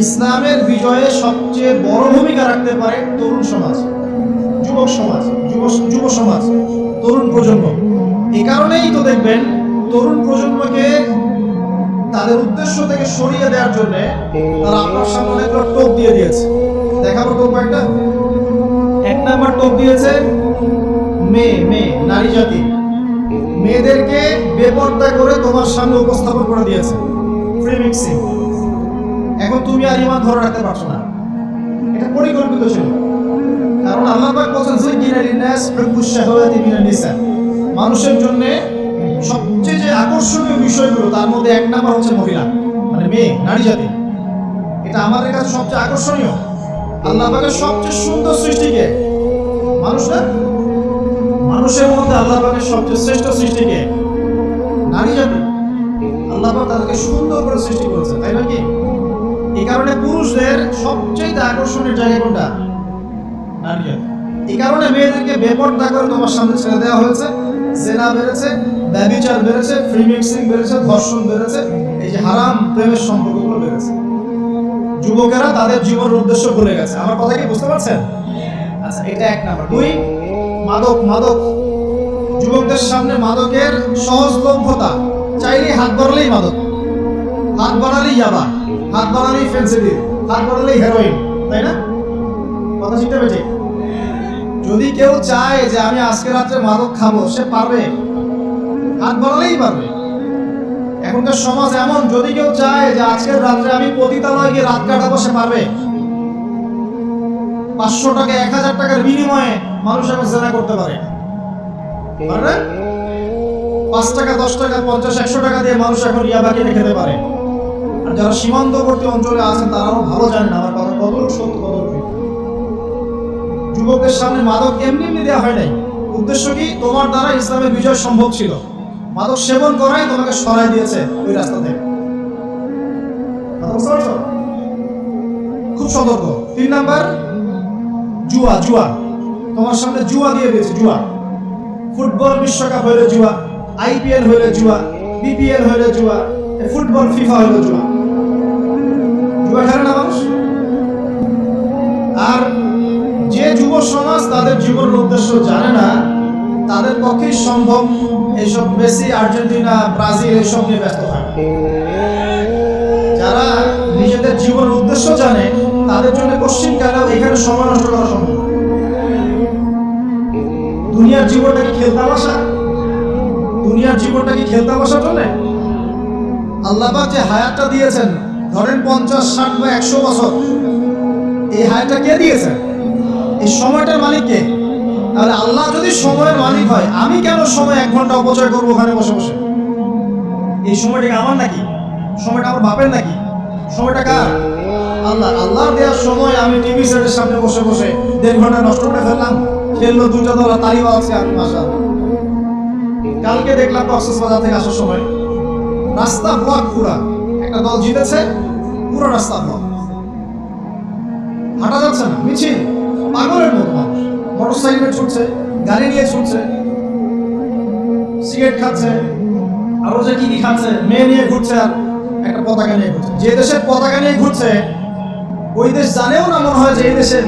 ইসলামের বিজয়ে সবচেয়ে বড় ভূমিকা রাখতে পারে তরুণ সমাজ, যুবক সমাজ, যুব সমাজ, তরুণ প্রজন্ম। এই কারণেই তো দেখবেন তরুণ প্রজন্মকে তাদের উদ্দেশ্য থেকে সরিয়ে দেওয়ার জন্য তারা আপনার সামনে একটা টোপ দিয়ে দিয়েছে। দেখাবো টোপ একটা। এক নাম্বার টোপ দিয়েছে মেয়ে নারী জাতি। মেয়েদেরকে বেপর্দা করে তোমার সামনে উপস্থাপন করে দিয়েছে, ফ্রি মিক্সিং। এখন তুমি আর ইমান ধরে রাখতে পারছো না। এটা পরিকল্পিত ছিল, কারণ আল্লাহ পাক বলেছেন যুইনা লিন-নাস হুব্বুশ শাহাওয়াতি মিনান নিসা। মানুষের জন্য সবচেয়ে যে আকর্ষণীয় বিষয়গুলো তার মধ্যে এক নাম্বার হচ্ছে মহিলা, মানে মেয়ে, নারী জাতি। এটা আমাদের কাছে সবচেয়ে আকর্ষণীয়। আল্লাহ পাকের সবচেয়ে সুন্দর সৃষ্টিকে মানুষ না, মানুষের মধ্যে আল্লাহ পাকের সবচেয়ে শ্রেষ্ঠ সৃষ্টিকে নারী জাতি। আল্লাহ পাক তাদেরকে সুন্দর করে সৃষ্টি করেছে, তাই না কি? এই কারণে পুরুষদের সবচেয়ে আকর্ষণের জায়গা কোনটা? নারী জাতি। এই কারণে মেয়েদেরকে বেপর্দা করে তোমার সামনে ছেড়ে দেওয়া হয়েছে। জেনা বেড়েছে, ব্যভিচার বেড়েছে, ফ্রি মিক্সিং বেড়েছে, ধর্ষণ বেড়েছে, এই যে হারাম প্রেমের সম্পর্কগুলো বেড়েছে। যুবকেরা তাদের জীবনের উদ্দেশ্য ভুলে গেছে। আমার কথা কি বুঝতে পারছেন? আচ্ছা, এটা এক নাম্বার। দুই, মাদক। যুবকদের সামনে মাদকের সহজলভ্যতা। চাইলেই হাত বাড়ালেই মাদক, হাত বাড়ালেই ইয়াবা, হাত বাড়ালেই ফেন্সিডিল, হাত বাড়ালেই হেরোইন, তাই না? কথা ঠিক হবে? ঠিক। যদি কেউ চায় যে আমি আজকে রাত্রে মাদক খাবো, সে পারবে, হাত বাড়ালেই পারবে। এখনকার সমাজ এমন, যদি কেউ চায় যে আজকের রাত্রে আমি পতিতালয়ে গিয়ে রাত কাটাবো, সে পারবে। 500 টাকা 1000 টাকার বিনিময়ে মানুষ এখন জেনা করতে পারে। 5 টাকা 10 টাকা 50 100 টাকা দিয়ে মানুষ এখন ইয়াবা কিনে খেতে পারে। আর যারা সীমান্তবর্তী অঞ্চলে আছেন তারাও ভালো জানেন আমার কথা কতটুকু সত্য, কতটুকু। যুবকদের সামনে মাদক এমনি দেওয়া হয় নাই। উদ্দেশ্য কি? তোমার দ্বারা ইসলামের বিজয় সম্ভব ছিল। মাদক সেবন করাই তোমাকে সরাই দিয়েছে ওই রাস্তা থেকে। খুব সতর্ক। 3 নাম্বার, জুয়া। তোমার সামনে জুয়া দিয়ে দিয়েছে। জুয়া, ফুটবল বিশ্বকাপ হইলে জুয়া, IPL হইলে জুয়া, BPL হইলে জুয়া, ফুটবল ফিফা হইলে জুয়া। জুয়া খেলে না মানুষ। আর যে যুব সমাজ তাদের জীবনের উদ্দেশ্য জানে না, তাদের পক্ষেই সম্ভব এইসব মেসি, আর্জেন্টিনা, ব্রাজিল এইসব নিয়ে ব্যস্ত থাকে। যারা নিজেদের জীবনের উদ্দেশ্য জানে তাদের জন্য কোশ্চিনকালেও এখানে সময় নষ্ট করা সম্ভব। দুনিয়ার জীবনটা কি খেলতামাশা? দুনিয়ার জীবনটা কি খেলতামাশার জন্য? আল্লাহ পাক যে হায়াতটা দিয়েছেন, ধরেন 50, 60 বা 100 বছর, এই হায়াতটা কে দিয়েছেন? এই সময়টার মালিক কে? তাহলে আল্লাহ যদি সময়ের মালিক হয়, আমি কেন সময় 1 ঘন্টা অপচয় করবো ওখানে বসে বসে? এই সময়টা আমার নাকি? সময়টা আমার বাপের নাকি? সময়টা কার? আল্লাহর দেওয়ার সময় আমি টিভি সেটের সামনে বসে বসে 1.5 ঘন্টা নষ্ট করে ফেললাম। খেললো 2টা দল, তালি বাজছে, আমি মাশাআল্লাহ। কালকে দেখলাম কক্সবাজার থেকে আসার সময় রাস্তা ব্লক, পুরা একটা দল জিতেছে, পুরো রাস্তা ব্লক, হাঁটা যাচ্ছে না, মিছিল, পাগলের মতো মানুষ মোটরসাইকেলে ছুটছে, গাড়ি নিয়ে ছুটছে, সিগারেট খাচ্ছে, আরো যে কি খাচ্ছে, মেয়ে নিয়ে ঘুরছে, আর একটা পতাকা নিয়ে ঘুরছে। যে দেশের পতাকা নিয়ে ঘুরছে ওই দেশ জানেও না মনে হয় যে এই দেশের